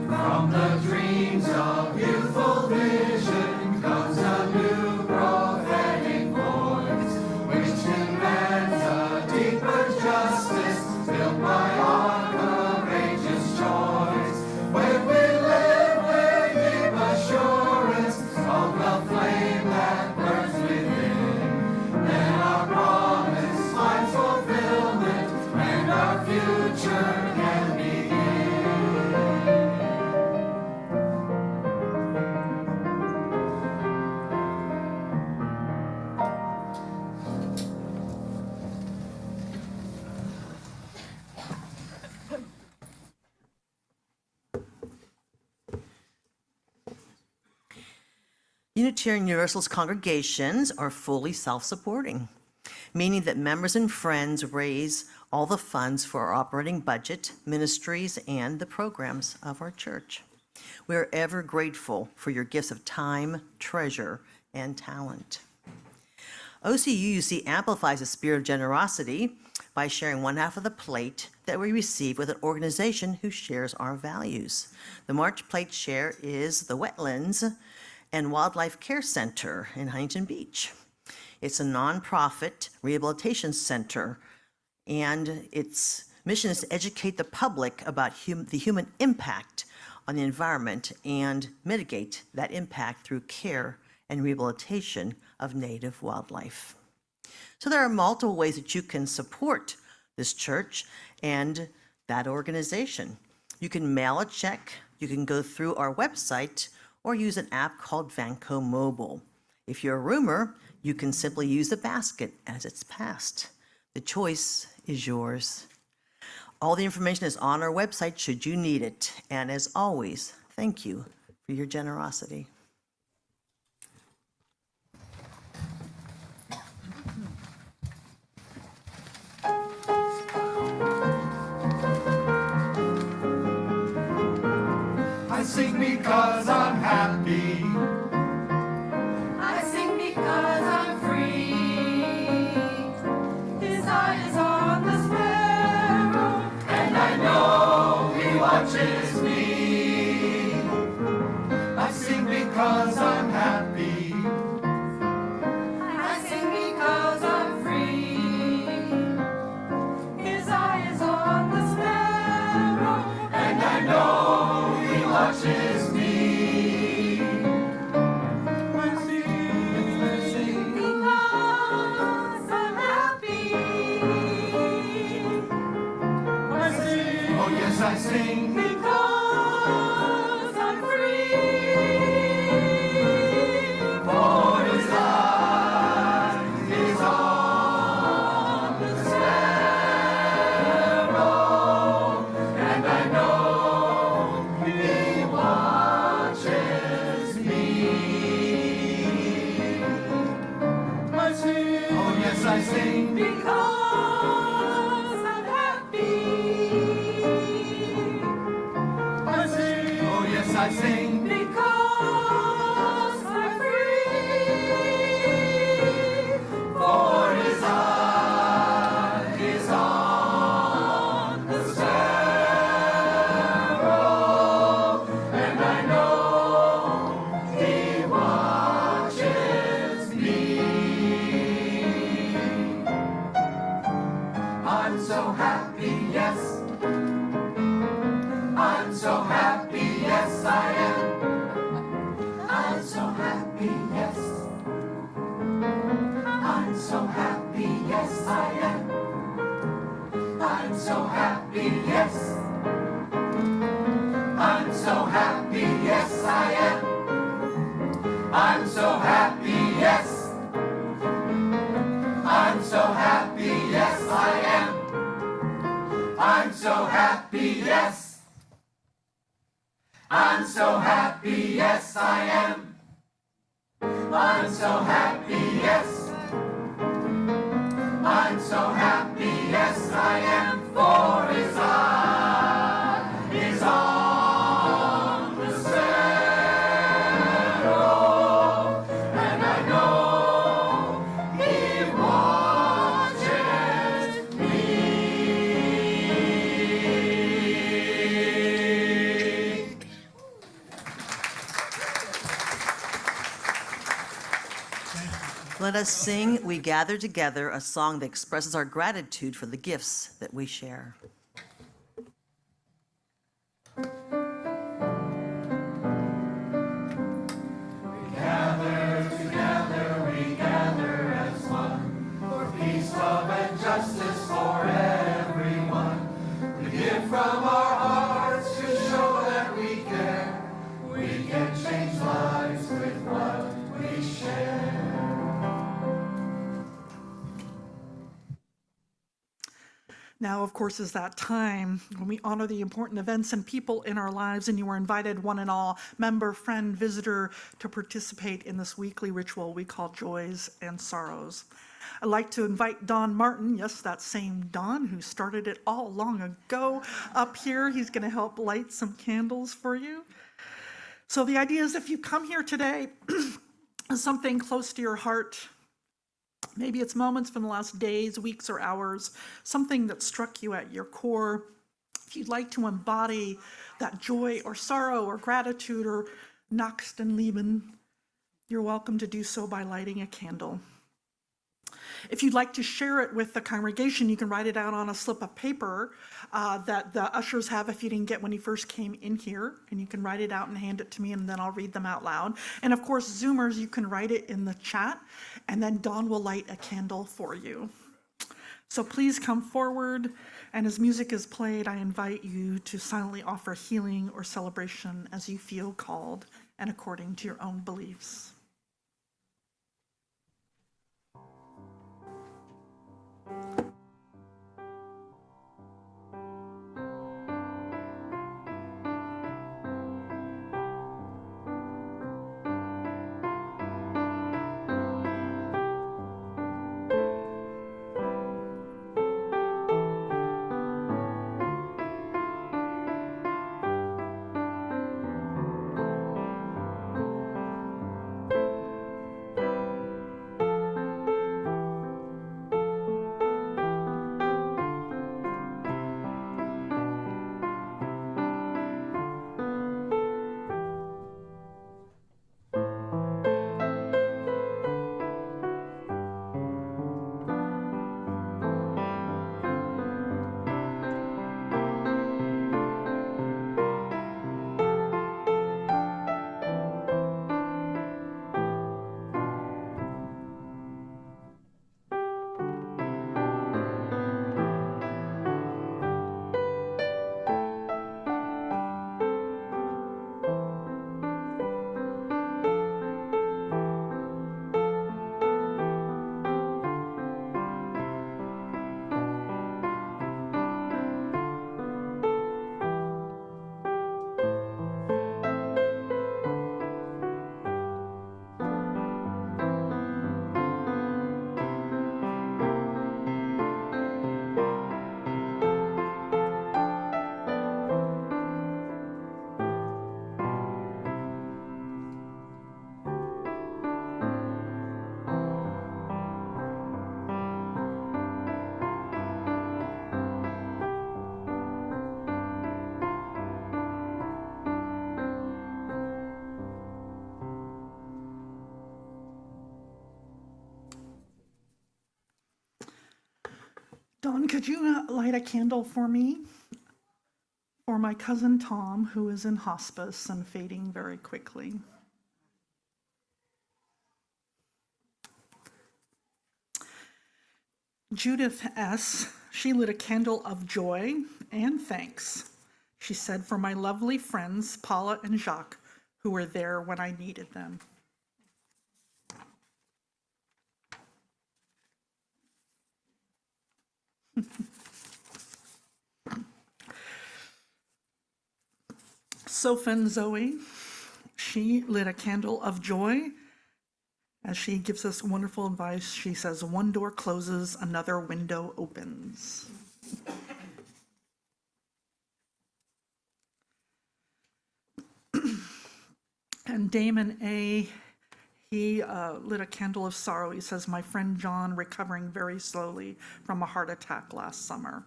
From the dreams of youthful vision comes a new prophetic voice, which demands a deeper justice built by our courageous choice. When we live with deep assurance of the flame that burns within, then our promise finds fulfillment and our future can begin. Unitarian Universalist congregations are fully self-supporting, meaning that members and friends raise all the funds for our operating budget, ministries, and the programs of our church. We are ever grateful for your gifts of time, treasure, and talent. OCUUC amplifies the spirit of generosity by sharing one half of the plate that we receive with an organization who shares our values. The March plate share is the Wetlands and Wildlife Care Center in Huntington Beach. It's a nonprofit rehabilitation center, and its mission is to educate the public about the human impact on the environment and mitigate that impact through care and rehabilitation of native wildlife. So there are multiple ways that you can support this church and that organization. You can mail a check, you can go through our website, or use an app called Vanco Mobile. If you're a roomer, you can simply use the basket as it's passed. The choice is yours. All the information is on our website should you need it. And as always, thank you for your generosity. I sing because I'm happy. I sing because I'm free. His eye is on the sparrow, And I know he watches me. I sing because I'm happy. I sing because I'm free. His eye is on the sparrow, And I know he watches me. I sing because I'm happy. oh yes, I sing Because I'm free. for his eye is on the sparrow, and I know he watches me. I sing, oh yes, I sing Because I'm happy. I sing, oh yes, I sing Because I'm free. for his eye is on the sparrow, and I know he watches me. so happy, yes. I'm so happy, yes I am. I'm so happy, yes. I'm so happy, yes I am. I'm so happy, yes. I'm so happy, yes I am. I'm so happy, yes. I'm so happy, yes I am. I'm so happy, yes. I'm so happy, yes I am. For his eye is on the sparrow, and I know he watches me. Let us sing We Gather Together, a song that expresses our gratitude for the gifts that we share. Peace, love, and justice for everyone. We give from our hearts to show that we care. We can change lives with what we share. Now, of course, is that time when we honor the important events and people in our lives, and you are invited, one and all, member, friend, visitor, to participate in this weekly ritual we call Joys and Sorrows. I'd like to invite Don Martin, yes, that same Don who started it all long ago, up here. He's going to help light some candles for you. So the idea is if you come here today, something close to your heart, maybe it's moments from the last days, weeks, or hours, something that struck you at your core. If you'd like to embody that joy or sorrow or gratitude or Nachtenleben, you're welcome to do so by lighting a candle. If you'd like to share it with the congregation, you can write it out on a slip of paper that the ushers have if you didn't get when you first came in here, and you can write it out and hand it to me, and then I'll read them out loud. And of course, Zoomers, you can write it in the chat, and then Dawn will light a candle for you. So please come forward, and as music is played, I invite you to silently offer healing or celebration as you feel called and according to your own beliefs. Dawn, could you light a candle for me? For my cousin Tom, who is in hospice and fading very quickly. Judith S., she lit a candle of joy and thanks. She said, for my lovely friends, Paula and Jacques, who were there when I needed them. Sophan Zoe, she lit a candle of joy. As she gives us wonderful advice, she says, one door closes, another window opens. And Damon A., he lit a candle of sorrow. He says, my friend John recovering very slowly from a heart attack last summer.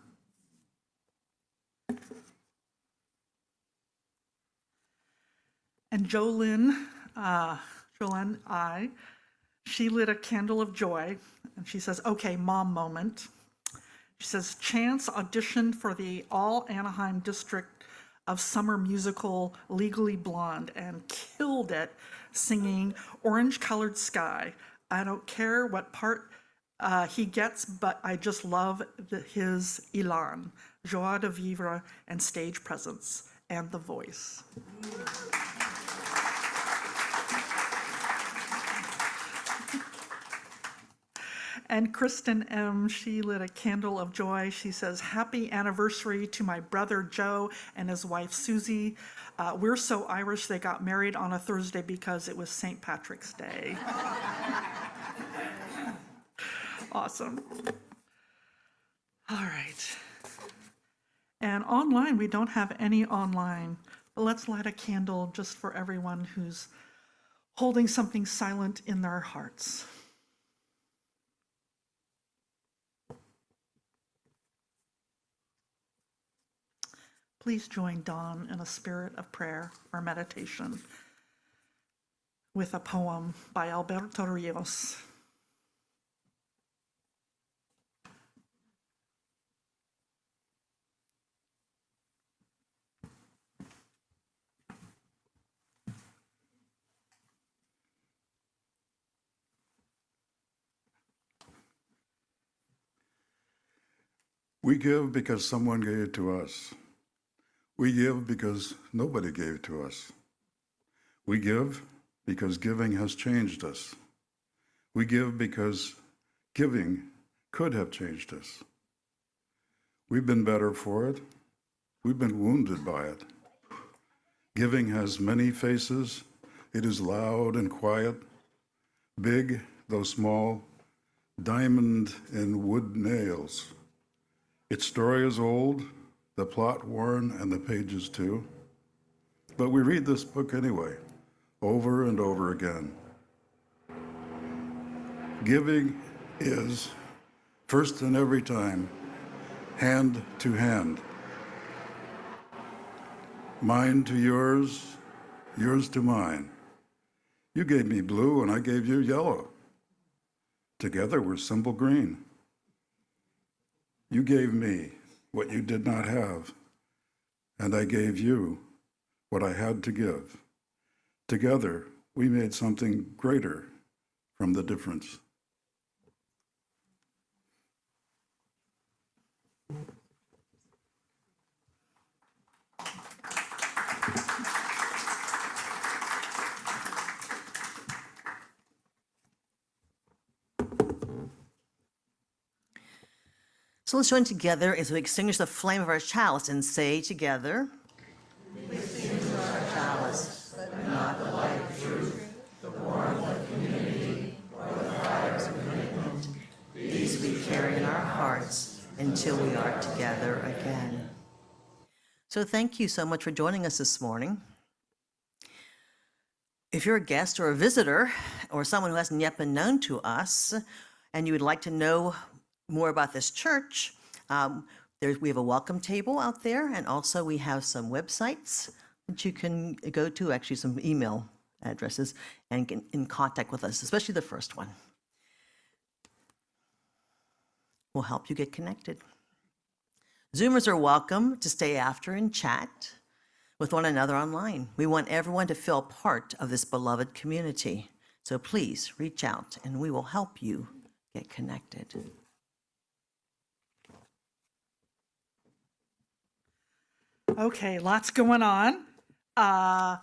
And Jolynn I., she lit a candle of joy, and she says, okay, mom moment. She says, Chance auditioned for the All-Anaheim District of Summer musical Legally Blonde and killed it singing Orange Colored Sky. I don't care what part he gets, but I just love his elan, joie de vivre, and stage presence, and the voice. And Kristen M., she lit a candle of joy. She says, happy anniversary to my brother Joe and his wife Susie. We're so Irish, they got married on a Thursday because it was St. Patrick's Day. Awesome. All right. And online, we don't have any online, but let's light a candle just for everyone who's holding something silent in their hearts. Please join Dawn in a spirit of prayer or meditation with a poem by Alberto Rios. We give because someone gave to us. We give because nobody gave to us. We give because giving has changed us. We give because giving could have changed us. We've been better for it. We've been wounded by it. Giving has many faces. It is loud and quiet, big though small, diamond and wood nails. Its story is old, the plot worn, and the pages too. But we read this book anyway, over and over again. Giving is, first and every time, hand to hand. Mine to yours, yours to mine. You gave me blue and I gave you yellow. Together we're simple green. You gave me what you did not have, and I gave you what I had to give. Together, we made something greater from the difference. So let's join together as we extinguish the flame of our chalice and say together, We extinguish our chalice, but not the light of truth, the warmth of community, or the fire of commitment. These we carry in our hearts until we are together again. So thank you so much for joining us this morning. If you're a guest or a visitor or someone who hasn't yet been known to us and you would like to know more about this church, we have a welcome table out there, and also we have some websites that you can go to, actually some email addresses, and get in contact with us, especially the first one. We'll help you get connected. Zoomers are welcome to stay after and chat with one another online. We want everyone to feel part of this beloved community. So please reach out and we will help you get connected. Okay, lots going on. I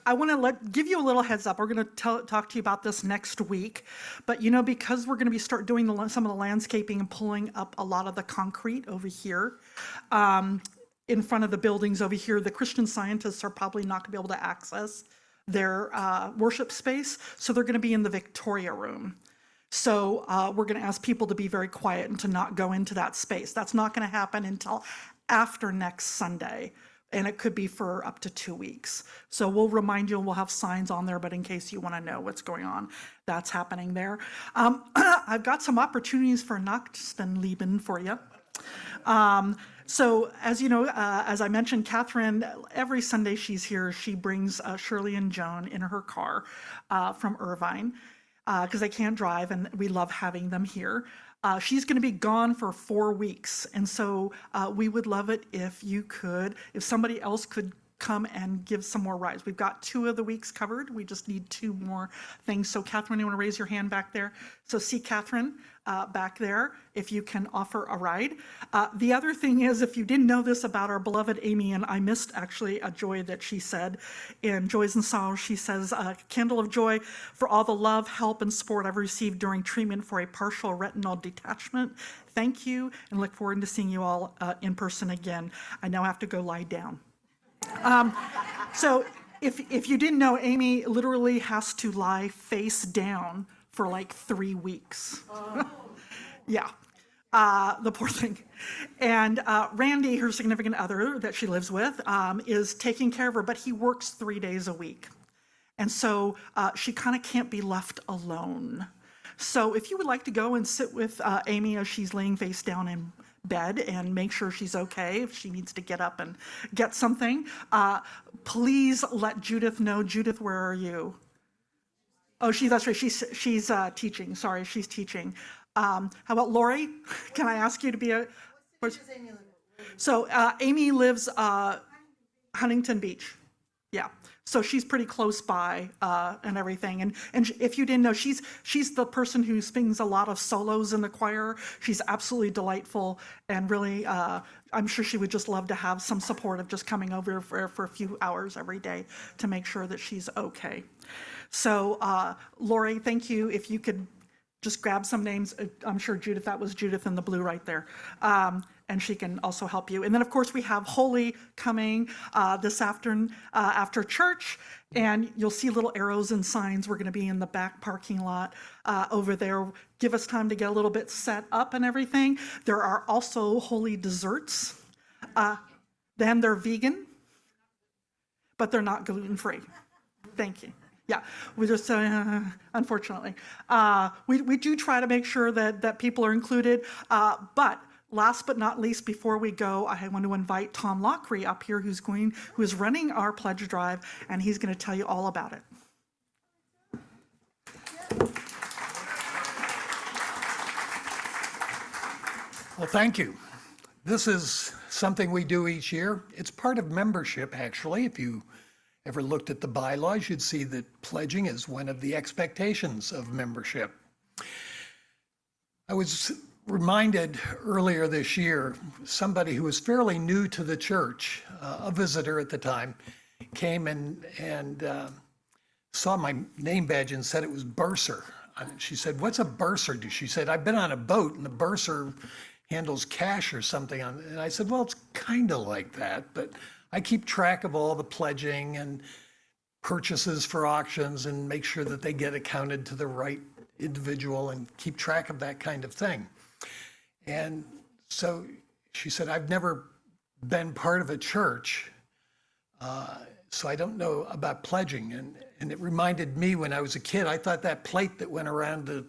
want to give you a little heads up. We're going to talk to you about this next week, but because we're going to be start doing some of the landscaping and pulling up a lot of the concrete over here in front of the buildings over here, the Christian Scientists are probably not going to be able to access their worship space, so they're going to be in the Victoria Room. So we're going to ask people to be very quiet and to not go into that space. That's not going to happen until after next Sunday, and it could be for up to 2 weeks. So we'll remind you, and we'll have signs on there, but in case you want to know what's going on, that's happening there. I've got some opportunities for Nachtenleben for you. So as you know, as I mentioned, Catherine, every Sunday she's here, she brings Shirley and Joan in her car from Irvine because they can't drive, and we love having them here. She's going to be gone for 4 weeks, and so we would love it if somebody else could come and give some more rides. We've got 2 of the weeks covered. We just need 2 more things. So Catherine, you want to raise your hand back there? So see Catherine back there, if you can offer a ride. The other thing is, if you didn't know this about our beloved Amy, and I missed actually a joy that she said in Joys and Sorrows, she says, candle of joy for all the love, help, and support I've received during treatment for a partial retinal detachment. Thank you, and look forward to seeing you all in person again. I now have to go lie down. So if you didn't know, Amy literally has to lie face down for like 3 weeks. Yeah, the poor thing. And Randy, her significant other that she lives with, is taking care of her, but he works 3 days a week. And so she kind of can't be left alone. So if you would like to go and sit with Amy as she's laying face down in bed and make sure she's okay, if she needs to get up and get something, please let Judith know. Judith, where are you? Oh, that's right. She's teaching. Sorry, she's teaching. How about Lori? Can I ask you to be a? So Amy lives Huntington Beach. Yeah. So she's pretty close by and everything. And if you didn't know, she's the person who sings a lot of solos in the choir. She's absolutely delightful, and really, I'm sure she would just love to have some support of just coming over for a few hours every day to make sure that she's okay. So Lori, thank you. If you could just grab some names. I'm sure Judith, that was Judith in the blue right there. And she can also help you. And then, of course, we have Holi coming this afternoon after church. And you'll see little arrows and signs. We're going to be in the back parking lot over there. Give us time to get a little bit set up and everything. There are also Holi desserts. Then they're vegan, but they're not gluten-free. Thank you. Yeah, we just, unfortunately, we do try to make sure that people are included. But last but not least, before we go, I want to invite Tom Lockery up here, who is running our pledge drive, and he's going to tell you all about it. Well, thank you. This is something we do each year. It's part of membership, actually. If you ever looked at the bylaws, you'd see that pledging is one of the expectations of membership. I was reminded earlier this year, somebody who was fairly new to the church, a visitor at the time, came and saw my name badge and said it was bursar. She said, "What's a bursar do?" She said, "I've been on a boat and the bursar handles cash or something." And I said, "Well, it's kind of like that, but I keep track of all the pledging and purchases for auctions and make sure that they get accounted to the right individual and keep track of that kind of thing." And so she said, "I've never been part of a church, so I don't know about pledging." And it reminded me when I was a kid, I thought that plate that went around the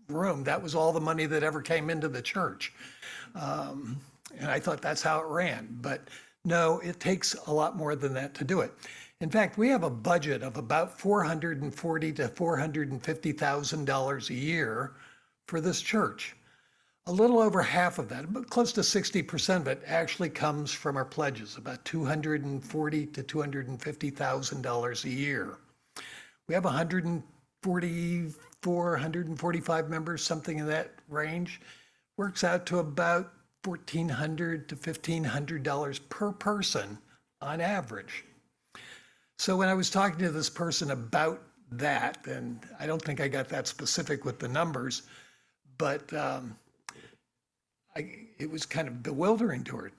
room, that was all the money that ever came into the church. And I thought that's how it ran. But no, it takes a lot more than that to do it. In fact, we have a budget of about $440,000 to $450,000 a year for this church. A little over half of that, but close to 60% of it, actually comes from our pledges, about $240,000 to $250,000 a year. We have 144, 145 members, something in that range. Works out to about $1,400 to $1,500 per person on average. So when I was talking to this person about that, and I don't think I got that specific with the numbers, but it was kind of bewildering to her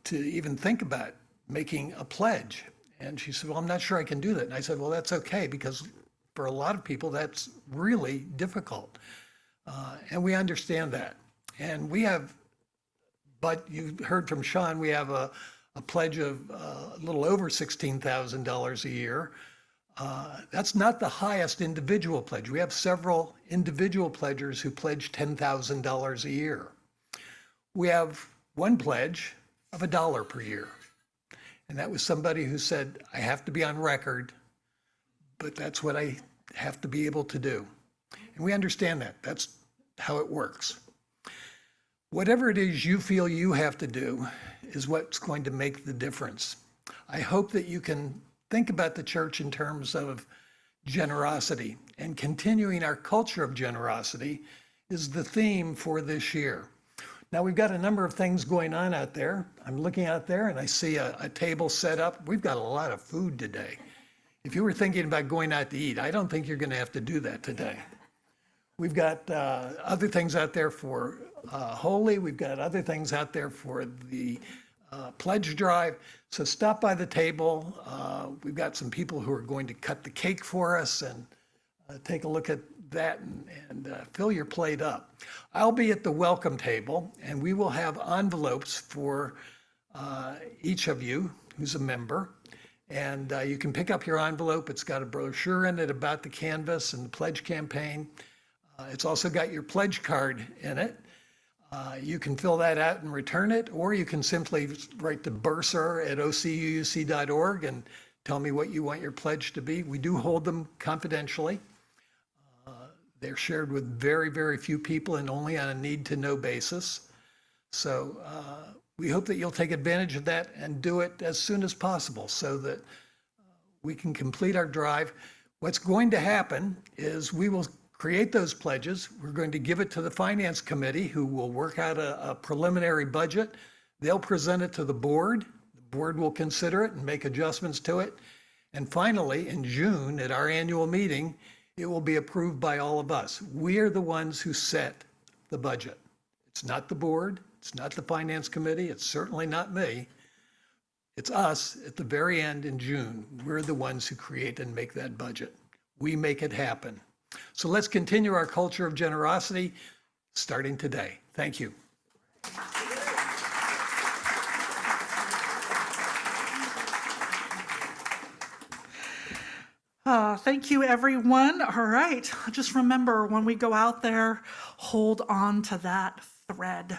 to even think about making a pledge. And she said, well, I'm not sure I can do that. And I said, well, that's okay, because for a lot of people, that's really difficult. And we understand that. And we have, but you heard from Sean, we have a pledge of a little over $16,000 a year. That's not the highest individual pledge. We have several individual pledgers who pledge $10,000 a year. We have one pledge of $1 per year. And that was somebody who said, I have to be on record, but that's what I have to be able to do. And we understand that. That's how it works. Whatever it is you feel you have to do is what's going to make the difference. I hope that you can think about the church in terms of generosity, and continuing our culture of generosity is the theme for this year. Now, we've got a number of things going on out there. I'm looking out there and I see a table set up. We've got a lot of food today. If you were thinking about going out to eat, I don't think you're going to have to do that today. We've got other things out there for Holi. We've got other things out there for the pledge drive. So stop by the table. We've got some people who are going to cut the cake for us, and take a look at that and fill your plate up. I'll be at the welcome table, and we will have envelopes for each of you who's a member. And you can pick up your envelope. It's got a brochure in it about the canvas and the pledge campaign. It's also got your pledge card in it. You can fill that out and return it, or you can simply write to bursar@ocuuc.org and tell me what you want your pledge to be. We do hold them confidentially. They're shared with very, very few people and only on a need-to-know basis. So we hope that you'll take advantage of that and do it as soon as possible so that we can complete our drive. What's going to happen is we will create those pledges. We're going to give it to the Finance Committee, who will work out a preliminary budget. They'll present it to the board. The board will consider it and make adjustments to it. And finally, in June, at our annual meeting, it will be approved by all of us. We are the ones who set the budget. It's not the board. It's not the Finance Committee. It's certainly not me. It's us at the very end in June. We're the ones who create and make that budget. We make it happen. So let's continue our culture of generosity starting today. Thank you. Thank you, everyone. All right, just remember, when we go out there, hold on to that thread.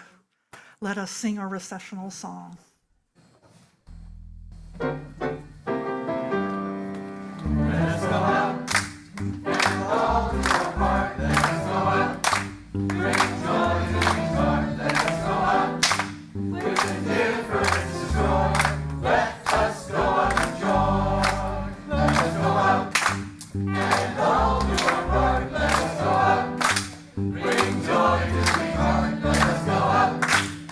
Let us sing our recessional song. Let's go out and all do our part. Let's go out, bring joy to each heart. Let's go out with indifference to joy. Let us go out with joy. Let's go out and all do our part. Let's go out, bring joy to each heart. Let's go out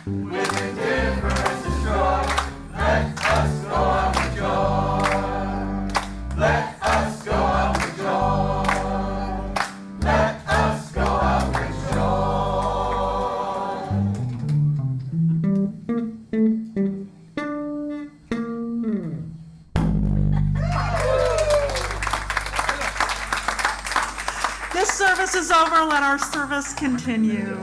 with indifference to joy. Let us go out with joy. Let us go out with joy. Let us go out with This service is over. Let our service continue.